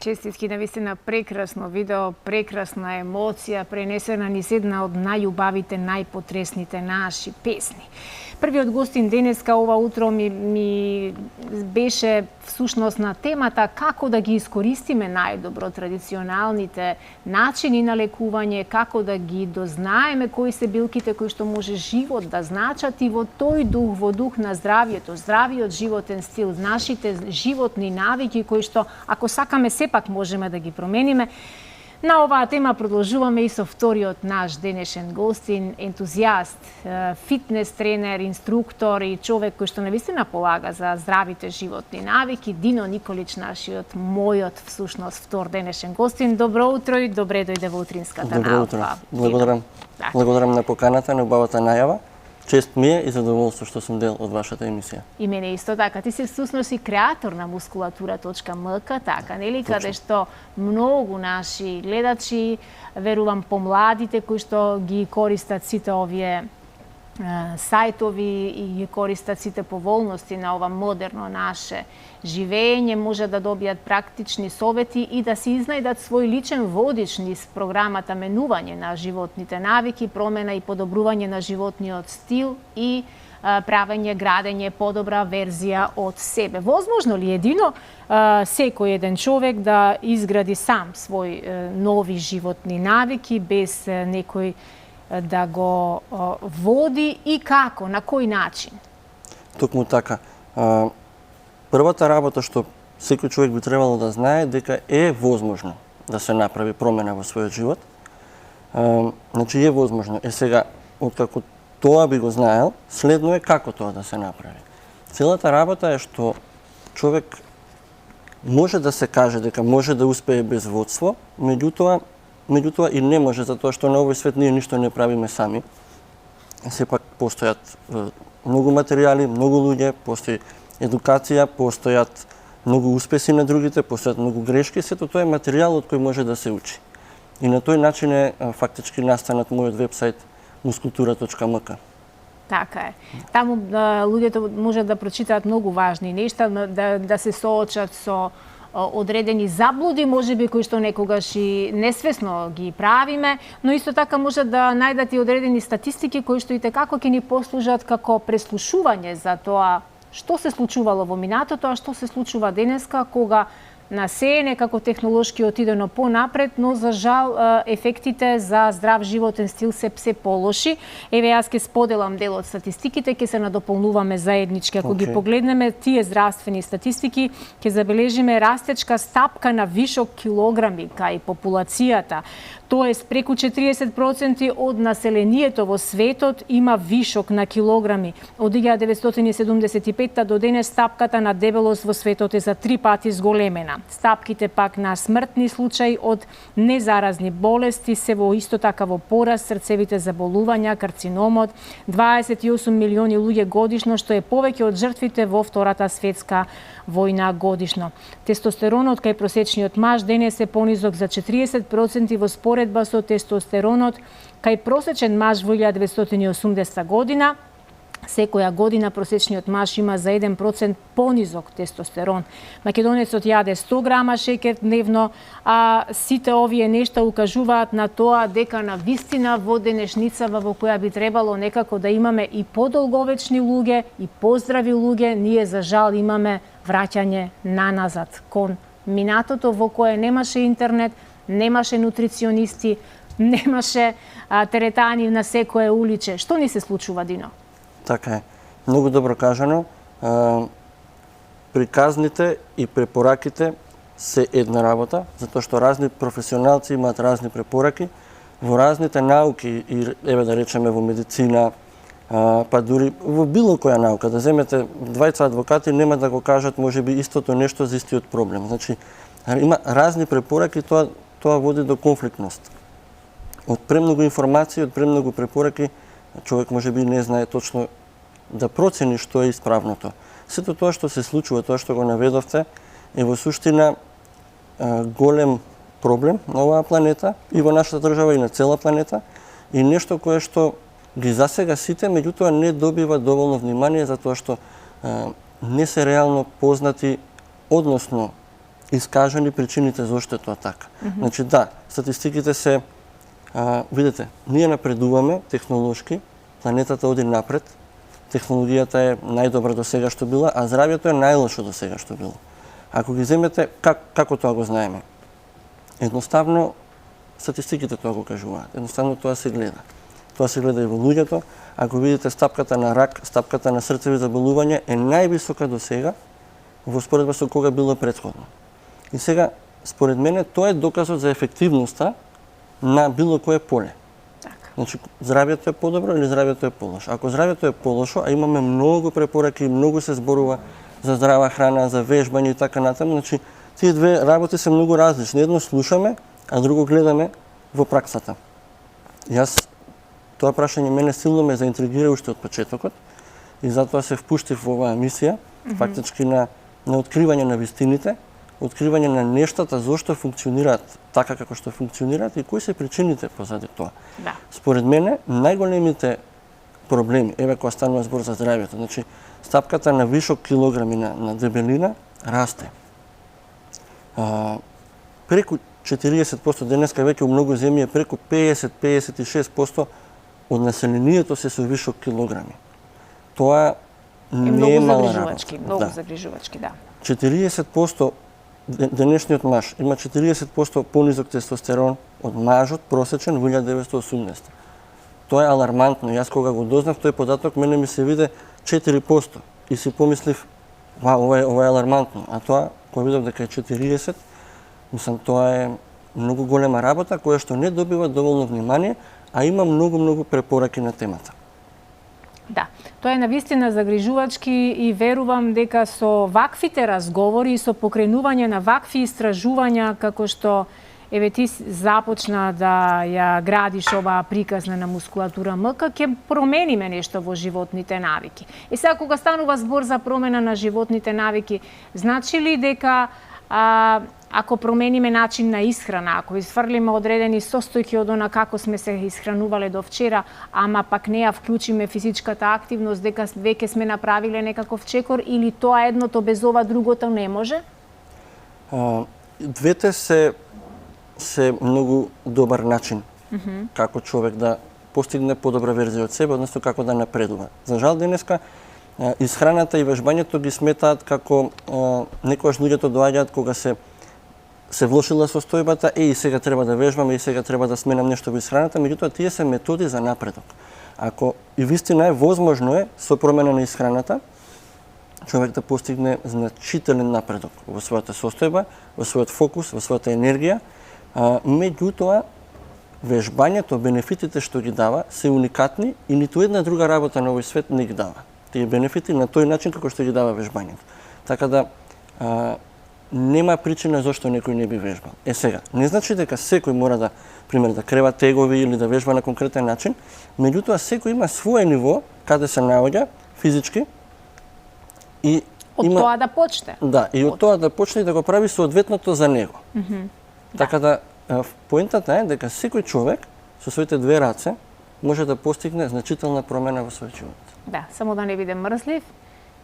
Честитки, навистина прекрасно видео, прекрасна емоција, пренесена низ една од најубавите, најпотресните наши песни. Првиот гостин денеска ова утро ми беше всушност на темата како да ги искористиме најдобро традиционалните начини на лекување, како да ги дознаеме кои се билките кои што може живот да значат и во тој дух, во дух на здравието, здравиот животен стил, нашите животни навики кои што ако сакаме сепак можеме да ги промениме. На оваа тема продолжуваме и со вториот наш денешен гостин, ентузијаст, фитнес тренер, инструктор и човек кој што навистина полага за здравите животни навики, Дино Николич, нашиот, мојот всушност втор денешен гостин. Добро утро и добре дојде во утринската науква. Добро утро. Благодарам. Благодарам на поканата, на убавата најава. Чест ми е и задоволство што сум дел од вашата емисија. И мене исто така. Ти си всушност и креатор на Musculatura.mk, така, нели? Каде што многу наши гледачи, верувам помладите кои што ги користат сите овие сајтови и ги користат сите поволности на ова модерно наше живење, може да добијат практични совети и да си изнајдат свој личен водич низ програмата менување на животните навики, промена и подобрување на животниот стил и правење, градење подобра верзија од себе. Возможно ли едино секој еден човек да изгради сам свој нови животни навики без некој да го води и како, на кој начин? Токму така. Првата работа што секој човек би требало да знае дека е возможно да се направи промена во својот живот. Значи е возможно. Сега, откако тоа би го знаел, следно е како тоа да се направи. Целата работа е што човек може да се каже дека може да успее без водство, меѓутоа и не може, затоа што на овој свет ние ништо не правиме сами. Сепак постојат многу материјали, многу луѓе, постои едукација, постојат многу успеси на другите, постојат многу грешки, сето тоа е материјал од кој може да се учи. И на тој начин е фактички настанат мојот вебсайт Musculatura.mk. Така е. Таму луѓето може да прочитаат многу важни нешта, да се соочат со одредени заблуди, можеби кои што некогаш и несвесно ги правиме, но исто така може да најдат и одредени статистики кои што и текако ќе ни послужат како преслушување за тоа што се случувало во минатото, а што се случува денеска, кога на се некако технолошки отидено понапред, но за жал ефектите за здрав животен стил се полоши. Еве јас ќе споделам дел од статистиките, ќе се надополнуваме заеднички. Ако ги погледнеме тие здравствени статистики, ќе забележиме растечка стапка на вишок килограми кај популацијата. Тоест, преку 40% од населението во светот има вишок на килограми. Од 1975 до денес стапката на дебелост во светот е за 3 пати зголемена. Стапките пак на смртни случаи од незаразни болести се во исто така во пораст, срцевите заболувања, карциномот, 28 милиони луѓе годишно, што е повеќе од жртвите во Втората светска војна годишно. Тестостеронот кај просечниот маж денес е понизок за 40% во споредба со тестостеронот кај просечен маж во 1980 година. Секоја година просечниот маж има за 1% понизок тестостерон. Македонецот јаде 100 грама шеќер дневно, а сите овие нешта укажуваат на тоа дека на вистина во денешницава во која би требало некако да имаме и подолговечни луѓе и поздрави луѓе, ние за жал имаме враќање наназад кон минатото во кое немаше интернет, немаше нутриционисти, немаше теретани на секое уличе. Што ни се случува, Дино? Така е. Многу добро кажано. Приказните и препораките се една работа, затоа што разни професионалци имаат разни препораки во разните науки, и еве да речеме во медицина, па дури во било која наука. Да земете двајца адвокати нема да го кажат можеби истото нешто за истиот проблем. Значи, има разни препораки, тоа води до конфликтност. Од премногу информации, од премногу препораки, човек можеби не знае точно да процени што е исправното. Сето тоа што се случува, тоа што го наведовте, е во суштина голем проблем на оваа планета и во нашата држава и на цела планета, и нешто кое што ги засега сите, меѓутоа не добива доволно внимание затоа што не се реално познати, односно искажани причините зошто е тоа така. Значи да, статистиките се видите, ние напредуваме технолошки, планетата оди напред, технологијата е најдобра до сега што била, а здравјето е најлошо до сега што било. Ако ги земете, како тоа го знаеме? Едноставно, статистиките тоа го кажуваат. Едноставно тоа се гледа. Тоа се гледа и во луѓето. Ако видите стапката на рак, стапката на срцеви заболувања е највисока до сега во споредба со кога било претходно. И сега, според мене, тоа е доказот за ефективноста на било кое поле. Значи, здравјето е подобро или здравјето е полошо? Ако здравјето е полошо, а имаме многу препораки, многу се зборува за здрава храна, за вежбање и така натаму, значи, тие две работи се многу различни. Едно слушаме, а друго гледаме во праксата. Јас, тоа прашање мене силно ме заинтригира уште од почетокот и затоа се впуштив во оваа мисија, фактички на откривање на вистините, откривање на нештата зошто функционираат така како што функционираат и кои се причините позади тоа. Да. Според мене, најголемите проблеми, еве кога станува збор за здравјето, значи стапката на вишок килограми на дебелина расте. Преку 40%, денеска веќе во многу земји е преку 50-56% од населението се со вишок килограми. Тоа не е мала работа. Многу загрижувачки, да. 40% денешниот маж има 40% понизок тестостерон од мажот просечен во 1980. Тоа е алармантно. Јас кога го дознав тој податок, мене ми се виде 4% и си помислив, ова е алармантно. А тоа, кога видов дека е 40, мислам, тоа е многу голема работа која што не добива доволно внимание, а има многу препораки на темата. Да, тоа е навистина загрижувачки и верувам дека со ваквите разговори и со покренување на вакви истражувања како што еве ти започна да ја градиш оваа приказна на мускулатура МК, ќе промениме нешто во животните навики. И сега кога станува збор за промена на животните навики, значи ли дека ако промениме начин на исхрана, ако изфрлиме одредени состојки од она како сме се исхранувале до вчера, ама пак не ја вклучиме физичката активност, дека веќе сме направиле некаков чекор, или тоа едното без ова другото не може? Двете се многу добар начин како човек да постигне подобра верзија од себе, односно како да напредува. За жал денеска исхраната и вежбањето ги сметаат како некогаш луѓето доаѓаат кога се влошила состојбата, и сега треба да вежбаме, и сега треба да сменам нешто во исхраната, меѓутоа тие се методи за напредок. Ако и вистина е возможно е со промена на исхраната човек да постигне значителен напредок во својата состојба, во својот фокус, во својата енергија, меѓутоа вежбањето, бенефитите што ги дава се уникатни и ниту една друга работа на овој свет не ги дава. Тие бенефити на тој начин како што ги дава вежбањето. Така да нема причина зошто некој не би вежбал. Сега, не значи дека секој мора да, пример, да крева тегови или да вежба на конкретен начин, меѓутоа секој има свое ниво каде се наоѓа физички и тоа да почне. Да, и од тоа да почне и да го прави соодветното за него. Така да поентата е дека секој човек со своите две раце може да постигне значителна промена во својот живот. Да, само да не биде мрзлив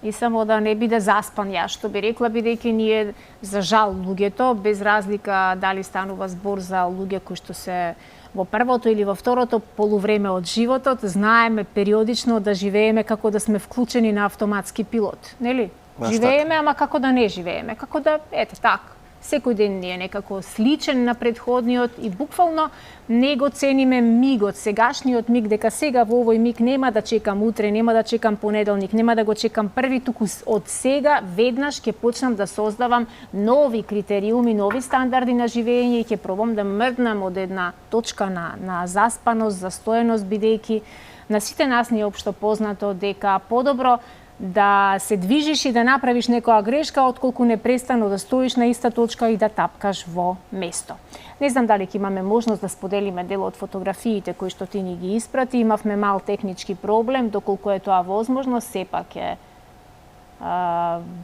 и само да не биде заспан, јас што би рекла, бидејќи ние, за жал, луѓето, без разлика дали станува збор за луѓе кои што се во првото или во второто полувреме од животот, знаеме периодично да живееме како да сме вклучени на автоматски пилот, нели? Живееме, ама како да не живееме, како да, ете, така. Секој ден ни е некако сличен на претходниот и буквално не го цениме мигот, сегашниот миг, дека сега во овој миг нема да чекам утре, нема да чекам понеделник, нема да го чекам први, туку од сега веднаш ќе почнам да создавам нови критериуми, нови стандарди на живење и ќе пробам да мрднам од една точка на заспаност, застоеност, бидејќи на сите нас ни е општо познато дека подобро да се движиш и да направиш некоја грешка, отколку непрестано да стоиш на иста точка и да тапкаш во место. Не знам дали ќе имаме можност да споделиме дел од фотографиите кои што ти ни ги испрати. Имавме мал технички проблем, доколку е тоа возможно, сепак е...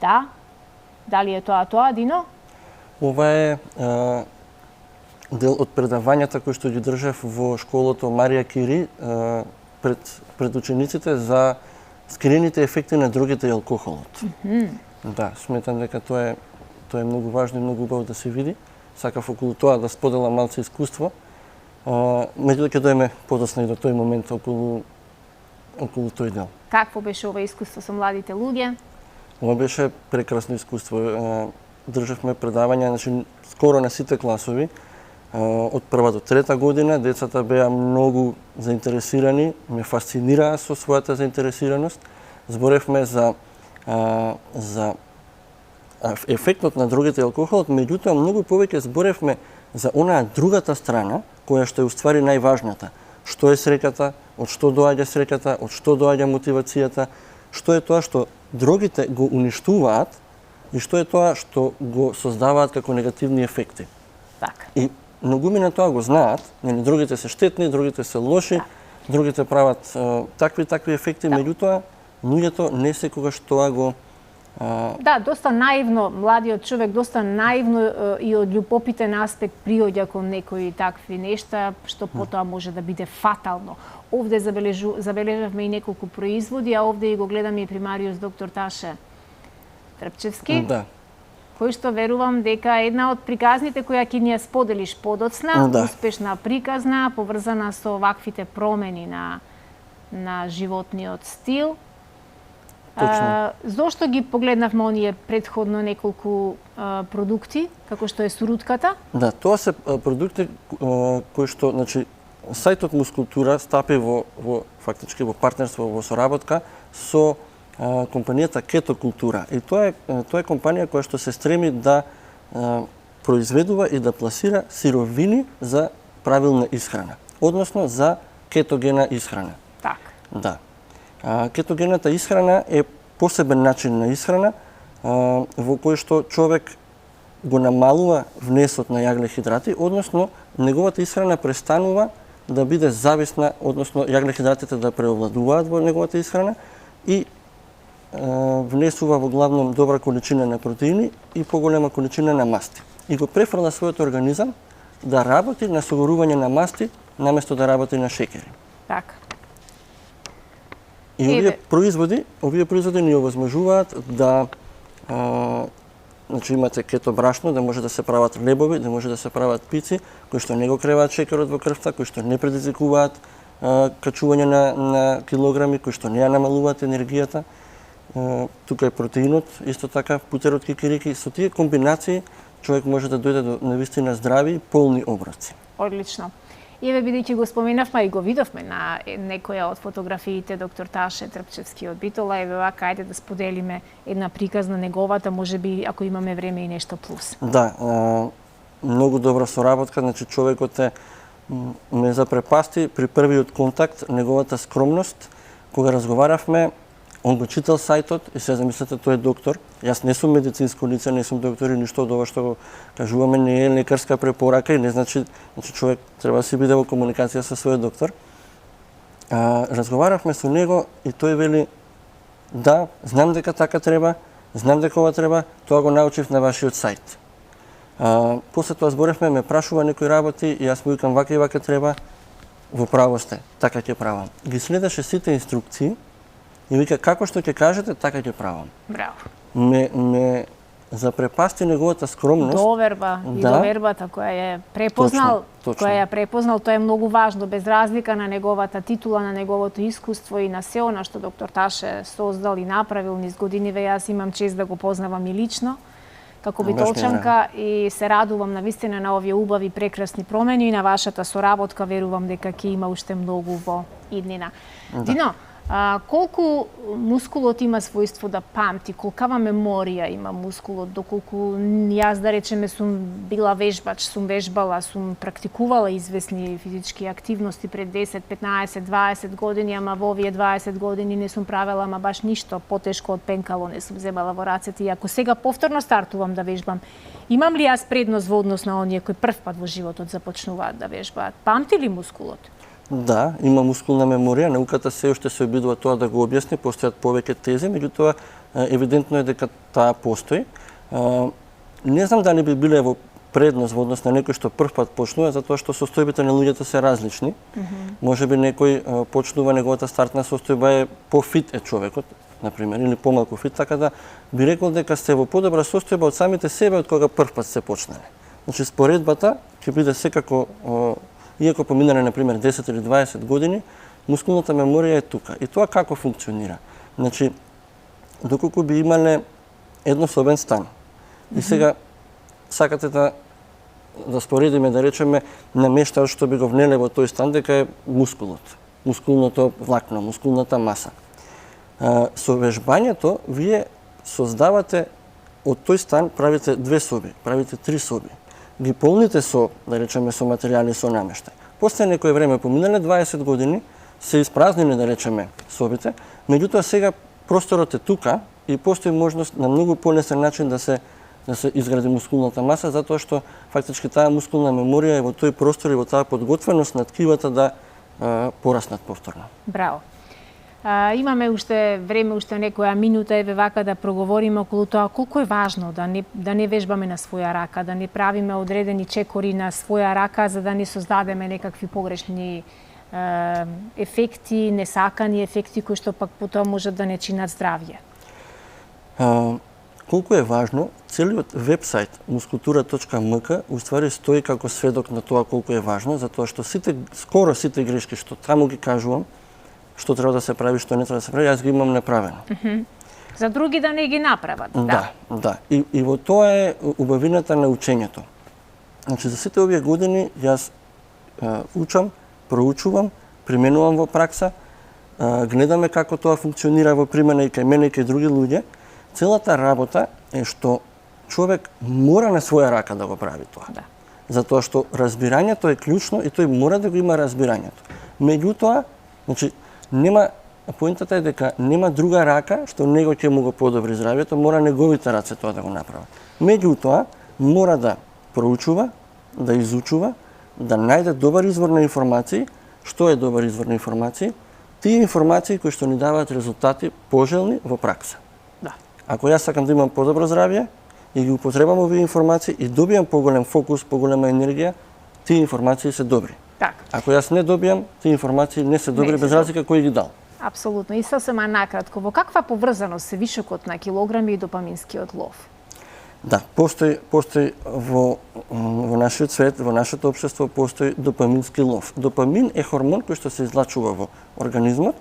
да. Дали е тоа, Дино? Ова е дел од предавањата кои што ги држав во школото Марија Кири пред учениците за скриените ефекти на другите и алкохолот. Да, сметам дека тоа тоа е многу важно и многу убаво да се види. Сакав околу тоа да споделам малце искуство. Меѓутоа ќе дојме подоцна и до тој момент околу тој дел. Какво беше ова искуство со младите луѓе? Ова беше прекрасно искуство. Државме предавања, значи скоро на сите класови. Од прва до трета година децата беа многу заинтересирани, ме фасцинираа со својата заинтересираност. Зборевме за ефектот на дрогите и алкохолот, меѓутоа многу повеќе зборевме за онаа другата страна, која што е уствари најважната. Што е среќата, од што доаѓа среќата, од што доаѓа мотивацијата, што е тоа што дрогите го уништуваат и што е тоа што го создаваат како негативни ефекти. Така. И многумина тоа го знаат, другите се штетни, другите се лоши, другите прават такви ефекти, меѓутоа луѓето не секогаш тоа го Да, доста наивно, младиот човек доста наивно и од љубопитен аспект приоѓа кон некои такви нешта, што потоа може да биде фатално. Овде забележавме и неколку производи, а овде и го гледаме и примариус доктор Таше Трпчевски, да, кој што верувам дека е една од приказните која ќе ни ја споделиш подоцна, да, успешна приказна, поврзана со ваквите промени на животниот стил. Зошто ги погледнавме оние предходно неколку продукти, како што е сурутката? Да, тоа се продукти кои што, значи, сајтот Мускултура стапи во фактички во партнерство, во соработка со компанијата Кето Култура. И тоа е компанија која што се стреми да произведува и да пласира сировини за правилна исхрана, односно за кетогена исхрана. Така. Да. Кетогената исхрана е посебен начин на исхрана во кој што човек го намалува внесот на јаглехидрати, односно неговата исхрана престанува да биде зависна, односно јаглехидратите да преовладуваат во неговата исхрана и внесува во главном добра количина на протеини и поголема количина на масти. И го префрла својот организам да работи на согорување на масти наместо да работи на шеќери. Така. И овие производи ни овозможуваат да значи имате кето брашно, да може да се прават лебови, да може да се прават пици, кои што не го креваат шеќерот во крвта, кои што не предизвикуваат качување на килограми, кои што не ја намалуваат енергијата. Тука е протеинот, исто така путерот кикирики. Со тие комбинации човек може да дојде до навистина здрави и полни оброци. Одлично. И еве бидејќи го споменавме и го видовме на некоја од фотографиите доктор Таше Трпчевски од Битола, еве вака ајде да споделиме една приказна неговата, можеби ако имаме време и нешто плюс. Да, многу добра соработка, значи човекот ме запрепасти при првиот контакт, неговата скромност, кога разговаравме. Он го читал сајтот и се замислете, тој е доктор. Јас не сум медицинско лице, не сум доктор и ништо од ова што го кажуваме не е лекарска препорака и не значи човек треба да си биде во комуникација со својот доктор. Разговаравме со него и тој вели да, знам дека така треба, знам дека ова треба, тоа го научив на вашиот сајт. После тоа зборевме, ме прашува некои работи и јас му викам вака и вака треба, во право сте, така ќе правам. Ги следеше сите инструкции и вика, како што ќе кажете, така ќе правам. Браво. Ме запрепасти неговата скромност. Доверба и довербата која ја препознал, точно. која ја препознал, тоа е многу важно, без разлика на неговата титула, на неговото искуство и на се она што доктор Таше создал и направил низ годиниве. Јас имам чест да го познавам и лично, како битолчанка, и се радувам навистина на овие убави, прекрасни промени и на вашата соработка, верувам дека ќе има уште многу во иднина. Да. Дино, колку мускулот има својство да памти, колкава меморија има мускулот, доколку јас да речеме сум била вежбач, сум вежбала, сум практикувала известни физички активности пред 10, 15, 20 години, ама во овие 20 години не сум правела ама баш ништо потешко од пенкало не сум земала во рацете и ако сега повторно стартувам да вежбам, имам ли јас предност во однос на оние кои прв пат во животот започнуваат да вежбаат? Памти ли мускулот? Да, има мускулна меморија, науката се уште се обидува тоа да го објасни, постојат повеќе тези, меѓутоа евидентно е дека таа постои. Не знам дали би биле во предност во однос на некој што прв пат почнува, затоа што состојбите на луѓето се различни. Можеби некој почнува, неговата стартна состојба е пофит е човекот, например, или помалку фит, така да би рекол дека сте во подобра состојба од самите себе од кога прв пат сте почнале. Значи, споредбата ќе биде секако, иако поминале, например, 10 или 20 години, мускулната меморија е тука. И тоа како функционира? Значи, доколку би имале еднособен стан, и сега сакате да споредиме, да речеме, намештаот што би го внеле во тој стан, дека е мускулот, мускулното влакно, мускулната маса. Со вежбањето, вие создавате од тој стан, правите 2 соби, правите 3 соби. Ги полните со, да речеме, со материјали, со намештај. После некој време, поминале 20 години, се испразниле, да речеме, собите, меѓутоа сега просторот е тука и постои можност на многу полесен начин да се изгради мускулната маса, затоа што фактички таа мускулна меморија е во тој простор и во таа подготвеност на ткивата да пораснат повторно. Браво. Имаме уште време, уште некоја минута, еве вака да проговориме околу тоа колку е важно да не вежбаме на своја рака, да не правиме одредени чекори на своја рака за да не создадеме некакви погрешни ефекти, несакани ефекти кои што пак потоа можат да не чинат здравје. Колку е важно, целиот вебсайт muskultura.mk уствари стои како сведок на тоа колку е важно, затоа што скоро сите грешки што таму ги кажувам, што треба да се прави, што не треба да се прави, јас ги имам направено. За други да не ги направат. Да. И во тоа е убавината на учењето. Значи, за сите овие години јас учам, проучувам, применувам во пракса, гледаме како тоа функционира во примена и кај мене и кај други луѓе. Целата работа е што човек мора на своја рака да го прави тоа. Да. Затоа што разбирањето е клучно и тој мора да го има разбирањето. Меѓутоа, значи, поентата е дека нема друга рака што него ќе му го подобри здравјето, мора неговите раце тоа да го направат. Меѓутоа, мора да проучува, да изучува, да најде добар извор на информации. Што е добар извор на информации? Тие информации кои што ни даваат резултати пожелни во пракса. Да. Ако јас сакам да имам подобро здравје и ги употребам овие информации и добијам поголем фокус, поголема енергија, тие информации се добри. Так. Ако јас не добијам, тие информации не се добри, без разлика кој ги дал. Апсолутно. И сосема накратко, во каква поврзаност се вишокот на килограми и допаминскиот лов? Да, постои во нашиот свет, во нашето општество постои допамински лов. Допамин е хормон кој што се излачува во организмот,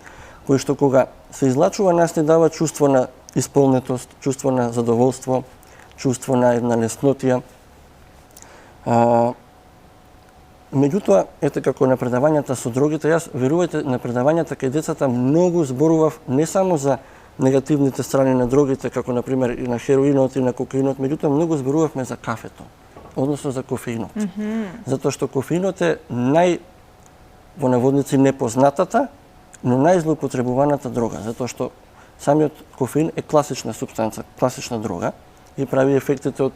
кој што кога се излачува нас ни дава чувство на исполнетост, чувство на задоволство, чувство на една леснотија. Меѓутоа, ете како на предавањата со дрогите, јас верувајте на предавањата кај децата многу зборував не само за негативните страни на дрогите, како на пример и на хероинот и на кокаинот, меѓутоа многу зборувавме за кафето, односно за кофеинот. Затоа што кофеинот е во наводници непознатата, но најзлоупотребуваната дрога, затоа што самиот кофеин е класична супстанца, класична дрога и прави ефектите од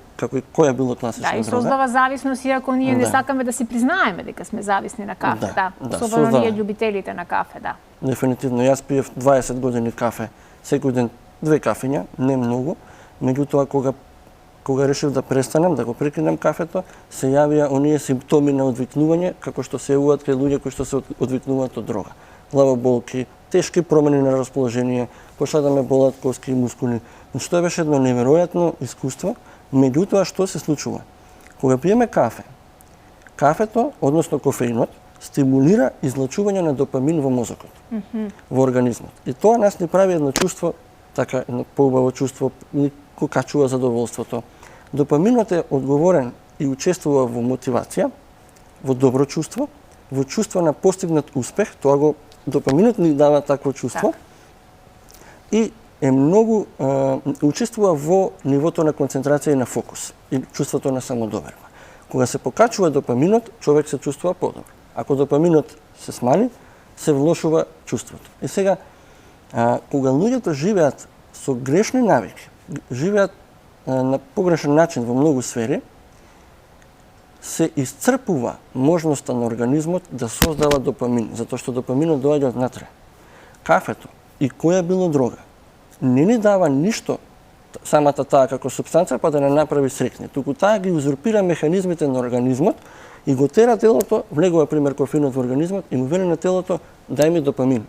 која било класична дрога. Да, и создава зависност, иако ние не сакаме да си признаеме дека сме зависни на кафе, особено ние љубителите на кафе, да. Дефинитивно, јас пиев 20 години кафе, секој ден 2 кафења, не многу, меѓутоа кога решив да престанам, да го прекинам кафето, се јавија оние симптоми на одвикнување, како што се јавуваат кај луѓе кои што се одвикнуваат од дрога. Главоболки, тешки промени на расположение, почна да ме болат коски и мускули. Значи, тоа беше едно неверојатно искуство, меѓутоа што се случува? Кога пиеме кафе, кафето, односно кофеинот, стимулира излачување на допамин во мозокот, во организмот. И тоа нас ни прави едно чувство, така едно поубаво чувство, ни го качува задоволството. Допаминот е одговорен и учествува во мотивација, во добро чувство, во чувство на постигнат успех, допаминот ни дава такво чувство, и е многу учествува во нивото на концентрација и на фокус и чувството на самодоверба. Кога се покачува допаминот, човек се чувствува подобро. Ако допаминот се смали, се влошува чувството. И сега, кога луѓето живеат со грешни навики, живеат на погрешен начин во многу сфери, се исцрпува можноста на организмот да создава допамин, затоа што допаминот доаѓа од натре. Кафето и која било дрога не ни дава ништо самата таа како супстанца па да не направи срекни, туку таа ги узурпира механизмите на организмот и го тера телото, влегува пример кофеинот во организмот и му вели на телото дај ми допамин.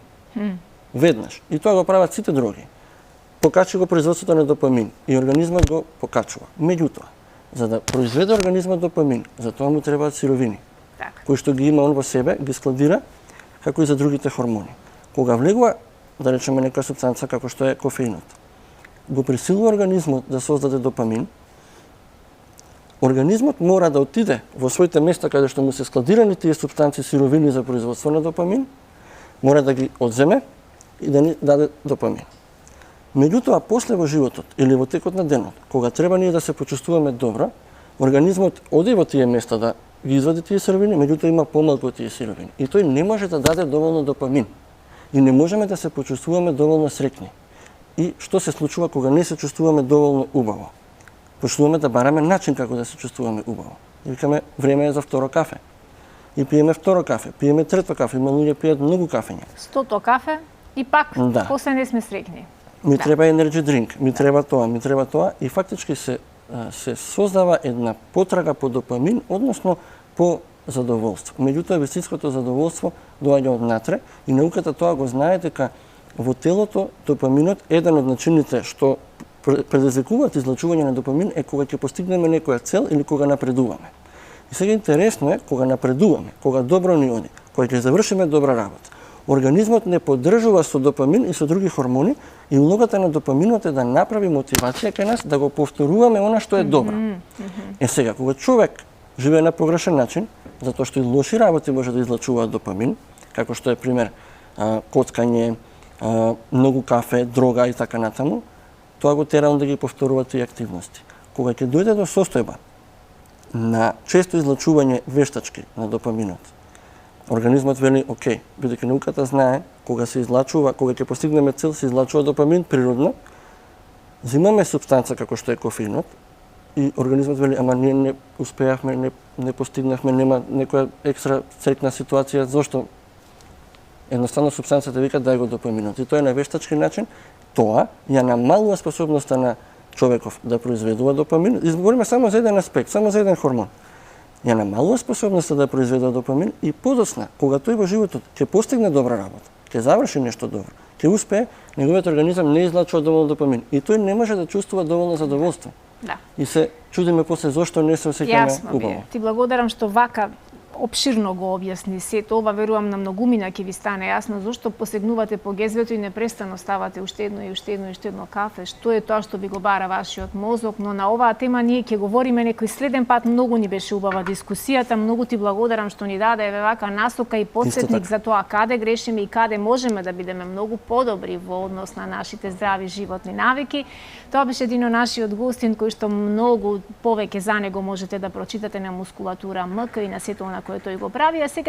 Веднаш. И тоа го прават сите дроги. покачи го производството на допамин и организмот го покачува. Меѓутоа, за да произведе организмот допамин, за тоа му требаат сировини, кои што ги има он во себе, ги складира, како и за другите хормони. Кога влегува, да речеме, нека супстанца како што е кофеинот, го присилува организмот да создаде допамин, организмот мора да отиде во своите места каде што му се складирани тие супстанци, сировини за производство на допамин, мора да ги одземе и да ни даде допамин. Меѓутоа, после во животот или во текот на денот, кога треба ние да се почувствуваме добро, организмот оди во тие места да ги извади тие сировини, меѓутоа има помалку тие сировини. И тој не може да даде доволно допамин. И не можеме да се почувствуваме доволно среќни. И што се случува кога не се чувствуваме доволно убаво? Почнуваме да бараме начин како да се чувствуваме убаво. И викаме, време е за второ кафе. И пиеме второ кафе, пиеме трето кафе, има луѓе пијат многу кафења. 100 кафе и пак после не сме среќни. Ми треба energy drink, ми треба тоа и фактички се создава една потрага по допамин, односно по задоволство. Меѓутоа, вистинското задоволство доаѓа од натре и науката тоа го знае дека во телото допаминот е еден од начините што предизвикуваат излачување на допамин е кога ќе постигнеме некоја цел или кога напредуваме. И сега интересно е кога напредуваме, кога добро ни оди, кога ќе завршиме добра работа. Организмот не поддржува со допамин и со други хормони и улогата на допаминот е да направи мотивација кај нас да го повторуваме она што е добро. Е сега, кога човек живее на погрешен начин, затоа што и лоши работи може да излачуваат допамин, како што е пример коцкање, многу кафе, дрога и така натаму, тоа го тера да ги повторува тие активности. Кога ќе дојде до состојба на често излачување вештачки на допаминот, организмот вели, окей, бидејќи науката знае, кога се излачува, кога ќе постигнеме цел, се излачува допамин природно, земаме супстанца како што е кофеинот, и организмот вели, ама ние не успеавме, не постигнавме, нема некоја екстра среќна ситуација, зошто? Едноставно супстанцата вика дај го допаминот. И тоа е на вештачки начин, тоа ја намалува способноста на човеков да произведува допамин. Избориме само за еден аспект, само за еден хормон. Ја намалува способноста да произведува допамин и подосна, кога тој во животот ќе постигне добра работа, ќе заврши нешто добро, ќе успее, неговиот организам не излачува доволно допамин и тој не може да чувствува доволно задоволство. Да. И се чудиме после зошто не се осеќаме убаво. Ти благодарам што вака опширно го објасни сето ова, верувам на многумина ќе ви стане јасно зошто посегнувате по гезвето и непрестано ставате уште едно кафе, што е тоа што ви го бара вашиот мозок, но на оваа тема ние ќе говориме некој следен пат. Многу ни беше убава дискусијата, многу ти благодарам што ни даде вака насока и потсетник за тоа каде грешиме и каде можеме да бидеме многу подобри во однос на нашите здрави животни навики. Тоа беше един од нашиот гостин кој што многу повеќе за него можете да прочитате на Мускулатура МК и на сето на кое тој го прави, а сега